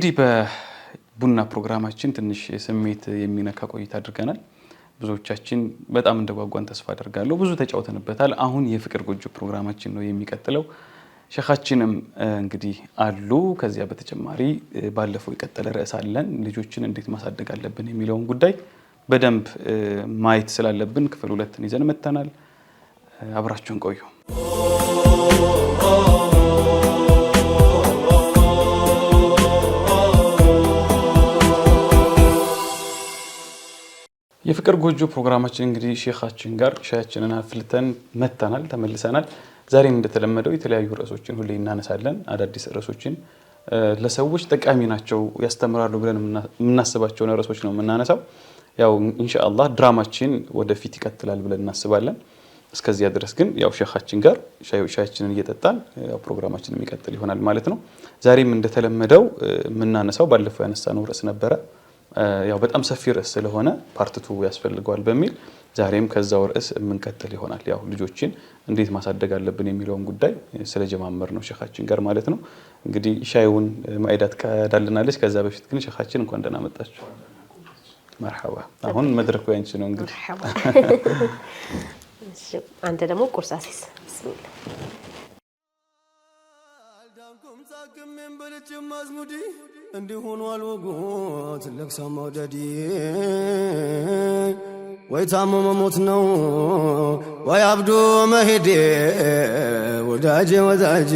እንግዲህ በቡና ፕሮግራማችን ትንሽ ስሜት የሚነካ ቆይታ አድርገናል። ብዙዎቻችን በጣም እንደጓጓን ተስፋ አደርጋለሁ። ብዙ ተጫውተንበታል። አሁን የፍቅር ጎጆ ፕሮግራማችን ነው የሚቀጥለው። ሸኻችንም እንግዲህ አሉ። ከዚያ በተጨማሪ ባለፈው የቀጠለ ርዕስ አለን። ልጆችን እንዴት ማሳደግ አለብን የሚለውን ጉዳይ በደንብ ማየት ስላለብን ክፍል 2 ይዘን መጥተናል። አብራችሁን ቆዩ። የፍቅር ጎጆ ፕሮግራማችን እንግዲህ ሼኻችን ጋር ሻያችንን አፍልተን መጥተናል፣ ተመልሰናል። ዛሬም እንደተለመደው የተለያዩ ርዕሶችን ሁሌ እናነሳለን። አዳዲስ ርዕሶችን ለሰዎች ጠቃሚ ናቸው፣ ያስተምራሉ ብለን የምናስባቸውን ርዕሶች ነው የምናነሳው። ያው ኢንሻአላህ ድራማችን ወደፊት ይቀጥላል ብለን እናስባለን። እስከዚያ ድረስ ግን ያው ሼኻችን ጋር ሻያችንን እየጠጣን ያው ፕሮግራማችን የሚቀጥል ይሆናል ማለት ነው። ዛሬም እንደተለመደው የምናነሳው ባለፈው ያነሳነው ርዕስ ነበረ። ያው በጣም ሰፊ ርዕስ ስለሆነ ፓርት 2 ያስፈልገዋል በሚል ዛሬም ከዛው ርዕስ የምንቀጥል ይሆናል። ያው ልጆችን እንዴት ማሳደግ አለብን የሚለውን ጉዳይ ስለጀማመር ነው ሼኻችን ጋር ማለት ነው። እንግዲህ ሻዩን ማይዳት ቀዳልናለች። ከዛ በፊት ግን ሼኻችን እንኳን ደህና መጣችሁ። መርሐባ። አሁን መድረኩ ያንቺ ነው እንግዲህ። እሺ አንተ ደግሞ ቁርስ አሲስ። ቢስሚላህ አልዳንኩም ጻቅምን በልጭም አዝሙዲ እንዲሆኑ አልወጉ ትልቅ ሰው መውደዲ ወይ ታመመ ሞት ነው ወይ አብዶ መሄዴ ወዳጄ ወዳጄ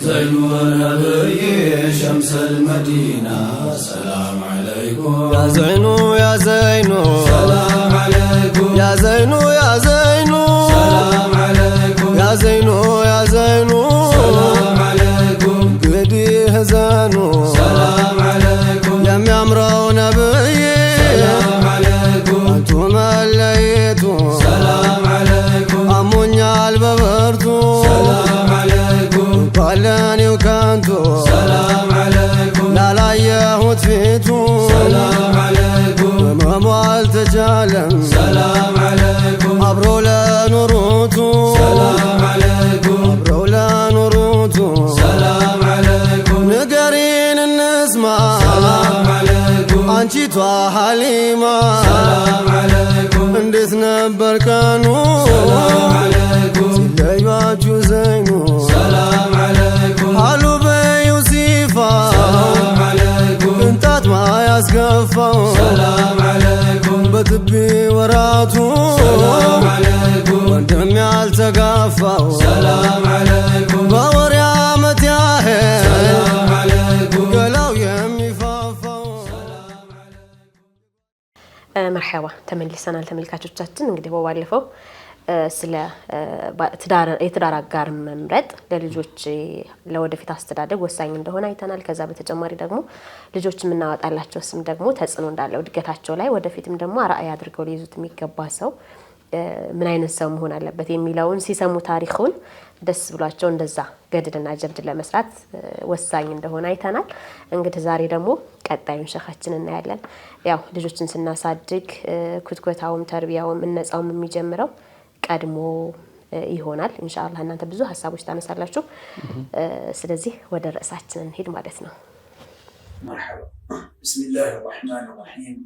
ዘይኑ ነብይ ሸምሰል መዲና ሰላም አለይኩም ያ ዘይኑ ያ ዘይኑ ሰላም አለይኩም ያ ዘይኑ ያ ዘይኑ ሰላም አለይኩም ያ ዘይኑ ያ ዘይኑ ሰላም አለይኩም ግዲ ህዛኑ ሰላም አለይኩም የሚያምረው ነብይ ሰላም አለይኩም አንቱ መለየቱ ሰላም አለይኩም አሞኛል በበርቱ ሰላም አለይኩም ባለኔው ካንቱ ሰላም አለይኩም ላላየሁት ፊቱ ሰላም አለይኩም መሟል ተቻለም ሰላም አለይኩም አብሮ ለኑሩቱ ሰላም አለይኩም አብሮ ለኑሩቱ ሰላም አለይኩም ንገሪን እንስማ ሰላም አለይኩም አንቺቷ ሐሊማ ሰላም አለይኩም እንዴት ነበር ቀኑ ሰላም አለይኩም ሲለያችሁ ዘይኑ ሰላም አለይኩም አሉ በዩሲፋ ሰላም አለይኩም ቅንጣት ማያስገፋው ሰላም አለይኩም በትቢ ወራቱ ሰላም አለይኩም ወንድም ያልተጋፋው ሰላም አለይኩም በወር ዓመት ያህል ሰላም አለይኩም ገላው የሚፋፋው ሰላም አለይኩም። መርሐባ ተመልሰናል ተመልካቾቻችን። እንግዲህ ባለፈው ስለ የትዳር አጋር መምረጥ ለልጆች ለወደፊት አስተዳደግ ወሳኝ እንደሆነ አይተናል። ከዛ በተጨማሪ ደግሞ ልጆች የምናወጣላቸው ስም ደግሞ ተጽዕኖ እንዳለው እድገታቸው ላይ ወደፊትም ደግሞ አርአያ አድርገው ሊይዙት የሚገባ ሰው ምን አይነት ሰው መሆን አለበት የሚለውን ሲሰሙ ታሪኩን ደስ ብሏቸው እንደዛ ገድልና ጀብድ ለመስራት ወሳኝ እንደሆነ አይተናል። እንግዲህ ዛሬ ደግሞ ቀጣዩን ሼኻችን እናያለን። ያው ልጆችን ስናሳድግ ኩትኩታውም ተርቢያውም እነጻውም የሚጀምረው ቀድሞ ይሆናል። ኢንሻአላህ እናንተ ብዙ ሐሳቦች ታነሳላችሁ። ስለዚህ ወደ ርዕሳችን እንሄድ ማለት ነው። مرحبا بسم الله الرحمن الرحيم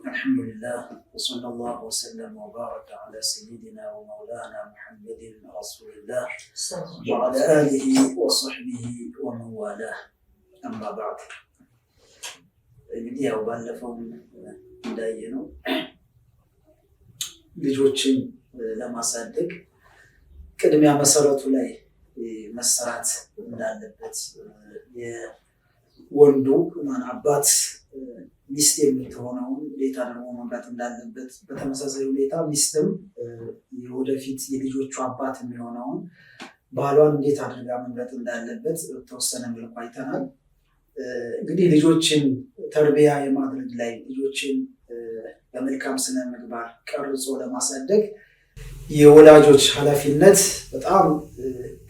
الحمد لله وصلى الله وسلم وبارك على سيدنا ومولانا محمد رسول الله وعلى آله وصحبه ومن والاه أما بعد እንግዲህ ያው ባለፈው እንዳየነው ልጆችን ለማሳደግ ቅድሚያ መሰረቱ ላይ መሰራት እንዳለበት የወንዱ ማን አባት ሚስት የምትሆነውን እንዴት አድርጎ መምራት እንዳለበት፣ በተመሳሳይ ሁኔታ ሚስትም ወደፊት የልጆቹ አባት የሚሆነውን ባሏን እንዴት አድርጋ መምራት እንዳለበት ተወሰነ መልኩ አይተናል። እንግዲህ ልጆችን ተርቢያ የማድረግ ላይ ልጆችን በመልካም ስነ ምግባር ቀርጾ ለማሳደግ የወላጆች ኃላፊነት በጣም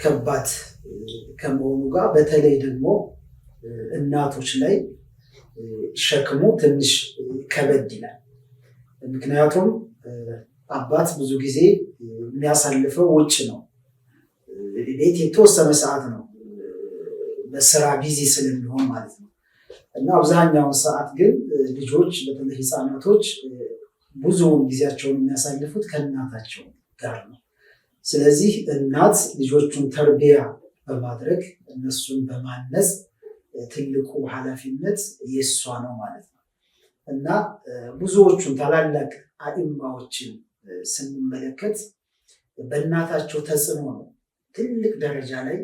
ከባድ ከመሆኑ ጋር በተለይ ደግሞ እናቶች ላይ ሸክሙ ትንሽ ከበድ ይላል። ምክንያቱም አባት ብዙ ጊዜ የሚያሳልፈው ውጭ ነው፣ ቤት የተወሰነ ሰዓት ነው በስራ ቢዚ ስለሚሆን ማለት ነው። እና አብዛኛውን ሰዓት ግን ልጆች በተለይ ህፃናቶች ብዙውን ጊዜያቸውን የሚያሳልፉት ከእናታቸው ጋር ነው። ስለዚህ እናት ልጆቹን ተርቢያ በማድረግ እነሱን በማነጽ ትልቁ ኃላፊነት የእሷ ነው ማለት ነው። እና ብዙዎቹን ታላላቅ አኢማዎችን ስንመለከት በእናታቸው ተጽዕኖ ነው ትልቅ ደረጃ ላይ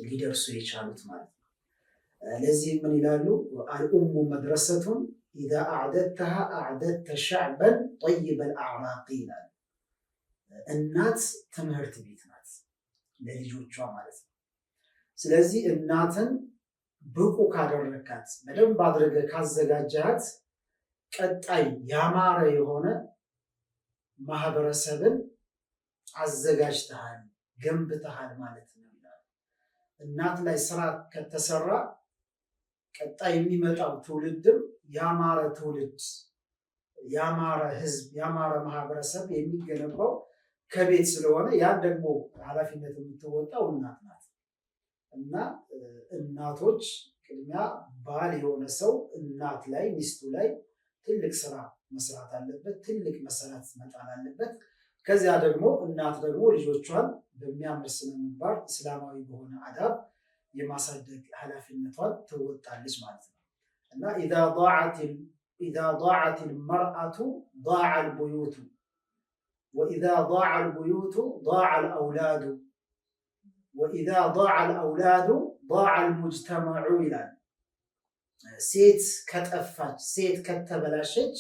ሊደርሱ የቻሉት ማለት ነው። ለዚህ ምን ይላሉ? አልኡሙ መድረሰቱን ኢዛ አዕደድተሃ አዕደድተ ሸዕበን ጠይበል አዕራቂ ይላሉ። እናት ትምህርት ቤት ናት ለልጆቿ ማለት ነው። ስለዚህ እናትን ብቁ ካደረካት፣ በደንብ አድርገህ ካዘጋጃት ቀጣይ ያማረ የሆነ ማህበረሰብን አዘጋጅተሃል፣ ገንብተሃል ማለት ነው ይላሉ። እናት ላይ ስራ ከተሰራ ቀጣይ የሚመጣው ትውልድም ያማረ ትውልድ፣ ያማረ ህዝብ፣ ያማረ ማህበረሰብ የሚገነባው ከቤት ስለሆነ ያን ደግሞ ኃላፊነት የምትወጣው እናት ናት። እና እናቶች ቅድሚያ ባል የሆነ ሰው እናት ላይ ሚስቱ ላይ ትልቅ ስራ መስራት አለበት፣ ትልቅ መሰረት መጣል አለበት። ከዚያ ደግሞ እናት ደግሞ ልጆቿን በሚያምር ስነ ምግባር እስላማዊ በሆነ አዳብ የማሳደግ ኃላፊነቷን ትወጣለች ማለት ነው። እና ኢዛ ضاعت المرأة ضاع البيوت وإذا ضاع البيوت ضاع الأولاد وإذا ضاع الأولاد ضاع المجتمع ይላል። ሴት ከጠፋች፣ ሴት ከተበላሸች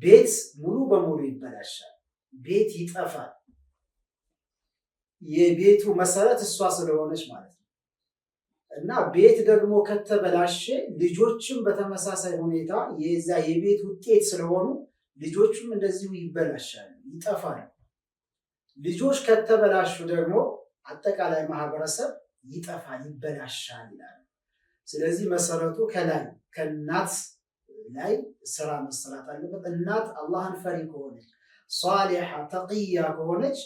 ቤት ሙሉ በሙሉ ይበላሻል፣ ቤት ይጠፋል። የቤቱ መሰረት እሷ ስለሆነች ማለት ነው። እና ቤት ደግሞ ከተበላሸ ልጆችም በተመሳሳይ ሁኔታ የዛ የቤት ውጤት ስለሆኑ ልጆችም እንደዚሁ ይበላሻሉ፣ ይጠፋሉ። ልጆች ከተበላሹ ደግሞ አጠቃላይ ማህበረሰብ ይጠፋል፣ ይበላሻል ይላል። ስለዚህ መሰረቱ ከላይ ከእናት ላይ ስራ መሰራት አለበት። እናት አላህን ፈሪ ከሆነች፣ ሷሊሓ ተቅያ ከሆነች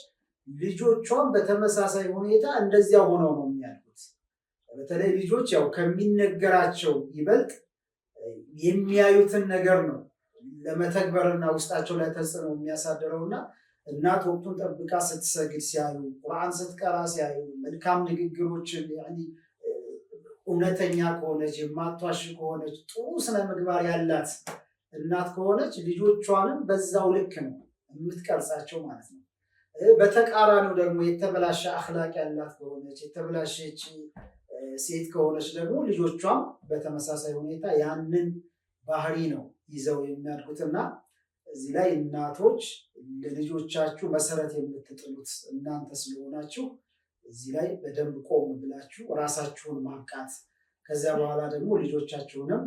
ልጆቿን በተመሳሳይ ሁኔታ እንደዚያ ሆነው ነው የሚያድጉት። በተለይ ልጆች ያው ከሚነገራቸው ይበልጥ የሚያዩትን ነገር ነው ለመተግበርና ውስጣቸው ላይ ተጽዕኖ የሚያሳድረውና እናት ወቅቱን ጠብቃ ስትሰግድ ሲያዩ፣ ቁርአን ስትቀራ ሲያዩ፣ መልካም ንግግሮችን እውነተኛ ከሆነች፣ የማትዋሽ ከሆነች፣ ጥሩ ስነ ምግባር ያላት እናት ከሆነች ልጆቿንም በዛው ልክ ነው የምትቀርጻቸው ማለት ነው። በተቃራኒው ደግሞ የተበላሸ አኽላቅ ያላት ከሆነች፣ የተበላሸች ሴት ከሆነች ደግሞ ልጆቿም በተመሳሳይ ሁኔታ ያንን ባህሪ ነው ይዘው የሚያድጉትና እዚህ ላይ እናቶች ለልጆቻችሁ መሰረት የምትጥሉት እናንተ ስለሆናችሁ እዚህ ላይ በደንብ ቆም ብላችሁ ራሳችሁን ማብቃት፣ ከዚያ በኋላ ደግሞ ልጆቻችሁንም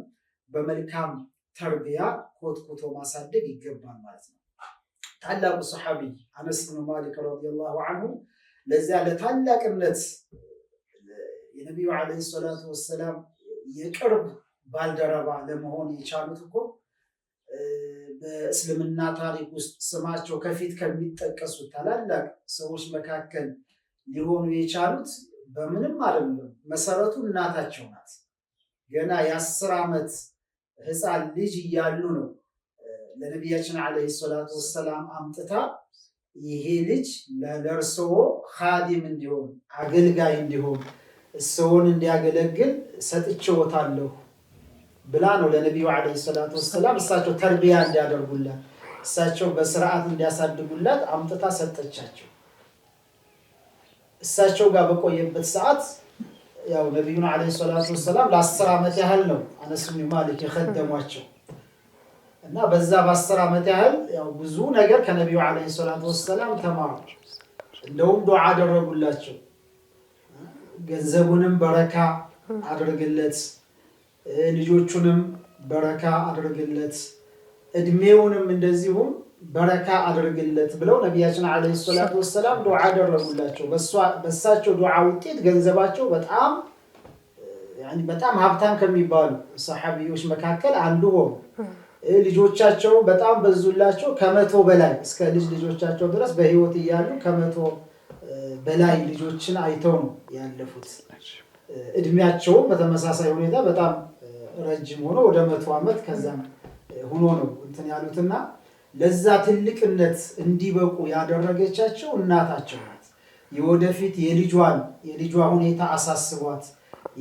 በመልካም ተርቢያ ኮትኩቶ ማሳደግ ይገባል ማለት ነው። ታላቁ ሰሐቢ አነስ ብን ማሊክ ረዲየላሁ ዐንሁ ለዚያ ለታላቅነት የነቢዩ ዓለይሂ ሰላቱ ወሰላም የቅርብ ባልደረባ ለመሆን የቻሉት እኮ በእስልምና ታሪክ ውስጥ ስማቸው ከፊት ከሚጠቀሱት ታላላቅ ሰዎች መካከል ሊሆኑ የቻሉት በምንም አይደለም፣ መሰረቱ እናታቸው ናት። ገና የ10 ዓመት ህፃን ልጅ እያሉ ነው ለነቢያችን ዓለይሂ ሰላቱ ወሰላም አምጥታ ይሄ ልጅ ለእርስዎ ኻዲም እንዲሆን፣ አገልጋይ እንዲሆን፣ እርስዎን እንዲያገለግል ሰጥቼዎታለሁ ብላ ነው ለነቢዩ ዓለይሂ ሰላቱ ወሰላም እሳቸው ተርቢያ እንዲያደርጉላት፣ እሳቸው በስርዓት እንዲያሳድጉላት አምጥታ ሰጠቻቸው። እሳቸው ጋር በቆየበት ሰዓት ያው ነቢዩን ዓለይሂ ሰላቱ ወሰላም ለ10 ዓመት ያህል ነው አነስ ብን ማሊክ የኸደሟቸው እና በዛ በ10 ዓመት ያህል ያው ብዙ ነገር ከነቢዩ ዓለይሂ ሰላቱ ወሰላም ተማሩ። እንደውም ዱዓ አደረጉላቸው፣ ገንዘቡንም በረካ አድርግለት፣ ልጆቹንም በረካ አድርግለት፣ እድሜውንም እንደዚሁም በረካ አድርግለት ብለው ነቢያችን ዓለይሂ ሰላቱ ወሰላም ዱዓ አደረጉላቸው። በሳቸው ዱዓ ውጤት ገንዘባቸው በጣም ሀብታም ከሚባሉ ሰሐቢዎች መካከል አንዱ ሆኑ። ልጆቻቸው በጣም በዙላቸው፣ 100 በላይ እስከ ልጆቻቸው ድረስ በህይወት እያሉ 100 በላይ ልጆችን አይተው ነው ያለፉት። እድሜያቸውም በተመሳሳይ ሁኔታ በጣም ረጅም ሆኖ ወደ 100 ዓመት ከዛም ሆኖ ነው እንትን ያሉትና ለዛ ትልቅነት እንዲበቁ ያደረገቻቸው እናታቸው ናት። የወደፊት የልጇ ሁኔታ አሳስቧት፣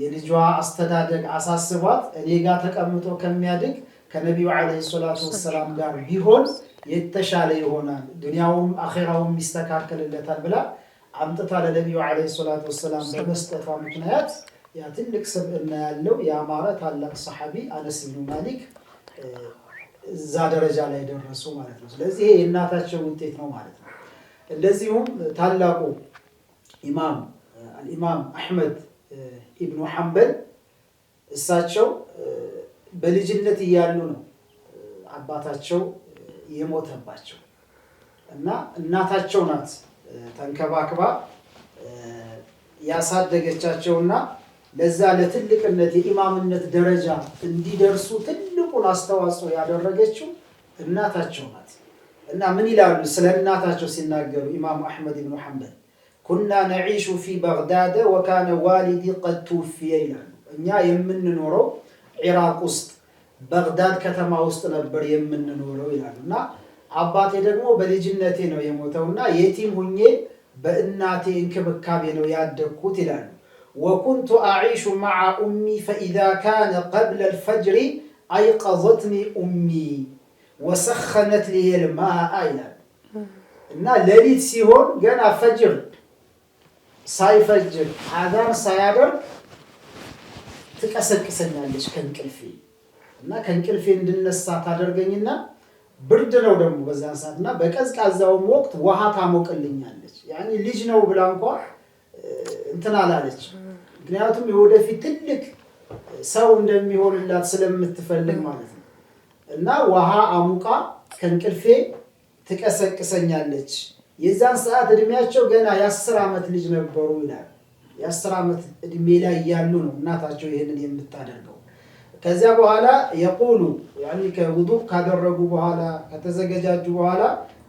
የልጇ አስተዳደግ አሳስቧት እኔ ጋር ተቀምጦ ከሚያድግ ከነቢዩ አለይሂ ሰላቱ ወሰላም ጋር ቢሆን የተሻለ ይሆናል፣ ዱንያውም አኺራውም ይስተካከልለታል ብላ አምጥታ ለነቢዩ አለይሂ ሰላቱ ወሰላም በመስጠቷ ምክንያት ያ ትልቅ ስብዕና ያለው ያማረ ታላቅ ሰሐቢ አነስ ብኑ ማሊክ እዛ ደረጃ ላይ ደረሱ ማለት ነው። ስለዚህ ይሄ የእናታቸው ውጤት ነው ማለት ነው። እንደዚሁም ታላቁ ኢማም አሕመድ ኢብኑ ሐንበል እሳቸው በልጅነት እያሉ ነው አባታቸው የሞተባቸው እና እናታቸው ናት ተንከባክባ ያሳደገቻቸውና ለዛ ለትልቅነት የኢማምነት ደረጃ እንዲደርሱ ትልቁን አስተዋጽኦ ያደረገችው እናታቸው ናት። እና ምን ይላሉ ስለ እናታቸው ሲናገሩ ኢማም አሕመድ ኢብኑ ሐንበል ኩና ነዒሹ ፊ በግዳድ ወካነ ዋሊዲ ቀድ ተወፊየ ይላሉ። እኛ የምንኖረው ኢራቅ ውስጥ በግዳድ ከተማ ውስጥ ነበር የምንኖረው ይላሉ። እና አባቴ ደግሞ በልጅነቴ ነው የሞተውና የቲም ሁኜ በእናቴ እንክብካቤ ነው ያደግኩት ይላሉ። وكنت أعيش مع أمي فإذا كان قبل الفجر أيقظتني أمي وسخنت لي الماء إلى إن ليلة سيهون جنا فجر ሳይፈጅር አዛን ሳያደርግ ትቀሰቅሰኛለች ከእንቅልፌ እና ከእንቅልፌ እንድነሳ ታደርገኝና ብርድ ነው ደግሞ በዛን ሰዓትና በቀዝቃዛውም ወቅት ውሃ ታሞቅልኛለች። ያኒ ልጅ ነው ብላ እንኳን እንትን አላለች። ምክንያቱም የወደፊት ትልቅ ሰው እንደሚሆንላት ስለምትፈልግ ማለት ነው። እና ውሃ አሙቃ ከእንቅልፌ ትቀሰቅሰኛለች። የዛን ሰዓት እድሜያቸው ገና የ10 ዓመት ልጅ ነበሩ ይላል። የ10 ዓመት እድሜ ላይ ያሉ ነው እናታቸው ይሄንን የምታደርገው። ከዚያ በኋላ የቁሉ ያኒ ከውዱእ ካደረጉ በኋላ ከተዘገጃጁ በኋላ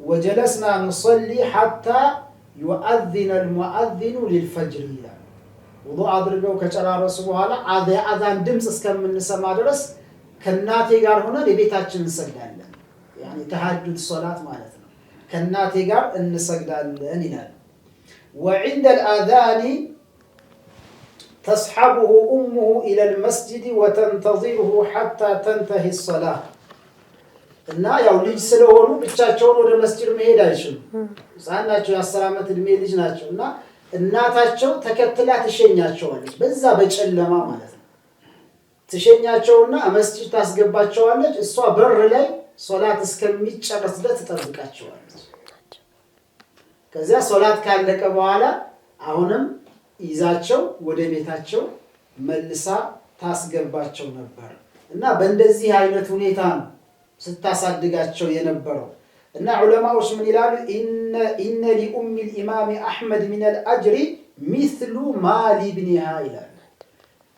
ወጀለስና ንصلي حتى يؤذن المؤذن للفجر ይላል። ውዱእ አድርገው ከጨራረሱ በኋላ አዛን ድምጽ እስከምንሰማ ድረስ ከናቴ ጋር ሆነን የቤታችን እንሰግዳለን። ያኒ ተሐጁድ ሶላት ማለት ነው። ከናቴ ጋር እንሰግዳለን ይላል። وعند الآذان تصحبه أمه إلى المسجد وتنتظره حتى تنتهي الصلاة እና ያው ልጅ ስለሆኑ ብቻቸውን ወደ መስጂድ መሄድ አይችሉም። ህፃናቸው የ10 ዓመት እድሜ ልጅ ናቸው እና እናታቸው ተከትላ ትሸኛቸዋለች። በዛ በጨለማ ማለት ነው። ትሸኛቸውና መስጂድ ታስገባቸዋለች። እሷ በር ላይ ሶላት እስከሚጨርስ ድረስ ትጠብቃቸዋለች። ከዚያ ሶላት ካለቀ በኋላ አሁንም ይዛቸው ወደ ቤታቸው መልሳ ታስገባቸው ነበር እና በእንደዚህ አይነት ሁኔታ ነው ስታሳድጋቸው የነበረው። እና ዑለማዎች ምን ይላሉ? ኢነ ሊኡም الإمام أحمد من الأجر مثل ما لابنها ይላል።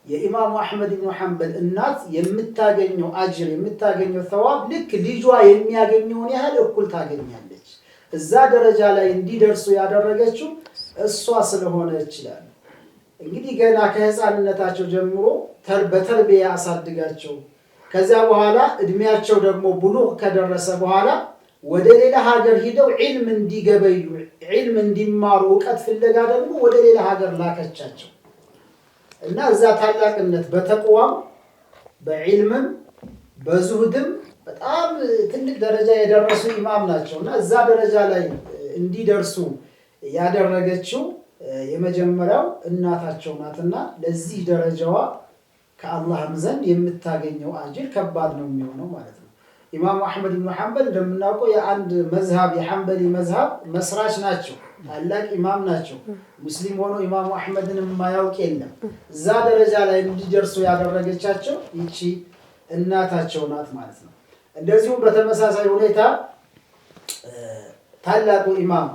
የኢማሙ አሕመድ ኢብኑ ሐንበል እናት የምታገኘው አጅር የምታገኘው ተዋብ ልክ ልጇ የሚያገኘውን ያህል እኩል ታገኛለች። እዛ ደረጃ ላይ እንዲደርሱ ያደረገችው እሷ ስለሆነ ይችላል። እንግዲህ ገና ከህፃንነታቸው ጀምሮ በተርቢያ አሳድጋቸው ከዛ በኋላ እድሜያቸው ደግሞ ብሉግ ከደረሰ በኋላ ወደ ሌላ ሀገር ሄደው ዒልም እንዲገበዩ ዒልም እንዲማሩ ዕውቀት ፍለጋ ደግሞ ወደ ሌላ ሀገር ላከቻቸው እና እዛ ታላቅነት በተቅዋም በዒልምም በዙህድም በጣም ትልቅ ደረጃ የደረሱ ኢማም ናቸውና እዛ ደረጃ ላይ እንዲደርሱ ያደረገችው የመጀመሪያው እናታቸው ናትና ለዚህ ደረጃዋ ከአላህም ዘንድ የምታገኘው አጅር ከባድ ነው የሚሆነው ማለት ነው። ኢማም አሕመድ ኢብኑ ሐንበል እንደምናውቀው የአንድ መዝሃብ የሐንበሊ መዝሃብ መስራች ናቸው። ታላቅ ኢማም ናቸው። ሙስሊም ሆኖ ኢማም አሕመድን የማያውቅ የለም። እዛ ደረጃ ላይ እንዲደርሱ ያደረገቻቸው ይቺ እናታቸው ናት ማለት ነው። እንደዚሁም በተመሳሳይ ሁኔታ ታላቁ ኢማም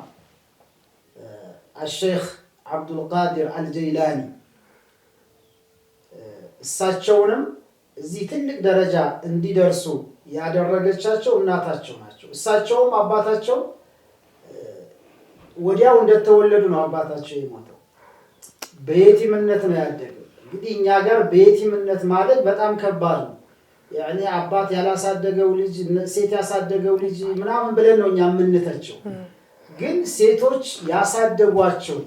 الشيخ عبد القادر الجيلاني እሳቸውንም እዚህ ትልቅ ደረጃ እንዲደርሱ ያደረገቻቸው እናታቸው ናቸው። እሳቸውም አባታቸው ወዲያው እንደተወለዱ ነው አባታቸው የሞተው። በየቲምነት ነው ያደገው። እንግዲህ እኛ ጋር በየቲምነት ማለት በጣም ከባድ ነው። ያኔ አባት ያላሳደገው ልጅ ሴት ያሳደገው ልጅ ምናምን ብለን ነው እኛ የምንተቸው። ግን ሴቶች ያሳደጓቸው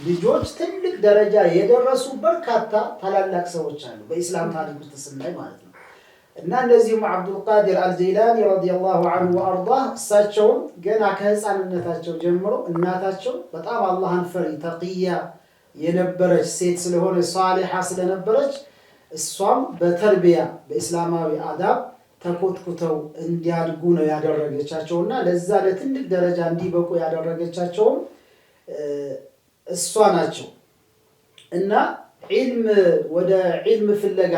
ልጆች ትልቅ ደረጃ የደረሱ በርካታ ታላላቅ ሰዎች አሉ በኢስላም ታሪክ ውስጥ ስናይ ማለት ነው። እና እንደዚሁም አብዱልቃድር አልጀይላኒ ረዲየላሁ ዐንሁ ወአርዳህ እሳቸውም ገና ከህፃንነታቸው ጀምሮ እናታቸው በጣም አላህን ፈሪ ተቅያ የነበረች ሴት ስለሆነ ሷሊሃ ስለነበረች እሷም በተርቢያ በእስላማዊ አዳብ ተኮትኩተው እንዲያድጉ ነው ያደረገቻቸውና ለዛ ለትልቅ ደረጃ እንዲበቁ ያደረገቻቸውም እሷ ናቸው። እና ወደ ዒልም ፍለጋ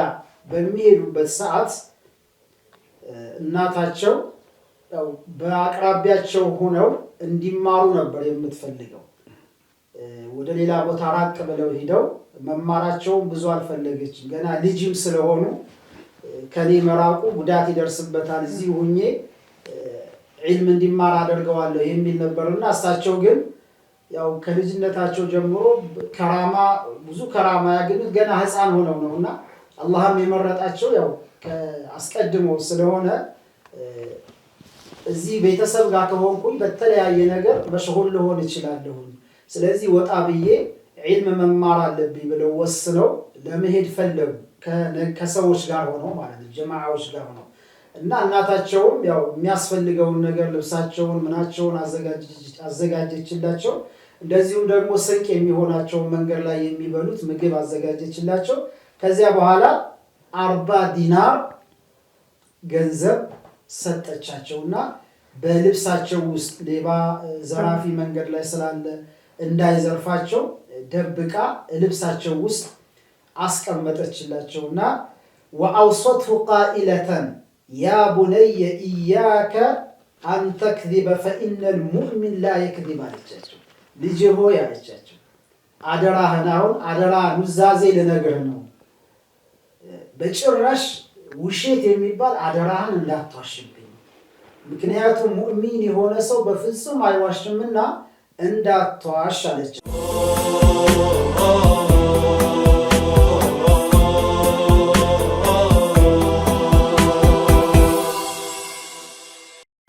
በሚሄዱበት ሰዓት እናታቸው በአቅራቢያቸው ሆነው እንዲማሩ ነበር የምትፈልገው። ወደ ሌላ ቦታ ራቅ ብለው ሄደው መማራቸውን ብዙ አልፈለገችም። ገና ልጅም ስለሆኑ ከኔ መራቁ ጉዳት ይደርስበታል፣ እዚህ ሁኜ ዒልም እንዲማር አደርገዋለሁ የሚል ነበርና እሳቸው ግን ያው ከልጅነታቸው ጀምሮ ብዙ ከራማ ያገኙት ገና ህፃን ሆነው ነውና አላህም የመረጣቸው ያው አስቀድሞ ስለሆነ እዚህ ቤተሰብ ጋር ከሆንኩኝ በተለያየ ነገር መሽሁል ልሆን እችላለሁ፣ ስለዚህ ወጣ ብዬ ዒልም መማር አለብኝ ብለው ወስነው ለመሄድ ፈለጉ። ከሰዎች ጋር ሆነው ማለት ነው፣ ጀማዓዎች ጋር ሆነው እና እናታቸውም ያው የሚያስፈልገውን ነገር ልብሳቸውን ምናቸውን አዘጋጀችላቸው። እንደዚሁም ደግሞ ስንቅ የሚሆናቸው መንገድ ላይ የሚበሉት ምግብ አዘጋጀችላቸው። ከዚያ በኋላ 40 ዲናር ገንዘብ ሰጠቻቸውና በልብሳቸው ውስጥ ሌባ ዘራፊ መንገድ ላይ ስላለ እንዳይዘርፋቸው ደብቃ ልብሳቸው ውስጥ አስቀመጠችላቸውና ወአውሰቱ ቃኢለተን ያ ቡነየ ኢያከ አን ተክዚበ ፈኢነል ሙእሚን ላ የክዚብ አለቻቸው። ልጅ ሆይ አለቻቸው፣ አደራህን አሁን አደራ ኑዛዜ ልነግርህ ነው፣ በጭራሽ ውሸት የሚባል አደራህን እንዳትዋሽብኝ፣ ምክንያቱም ሙእሚን የሆነ ሰው በፍጹም አይዋሽምና እንዳትዋሽ አለቻቸው።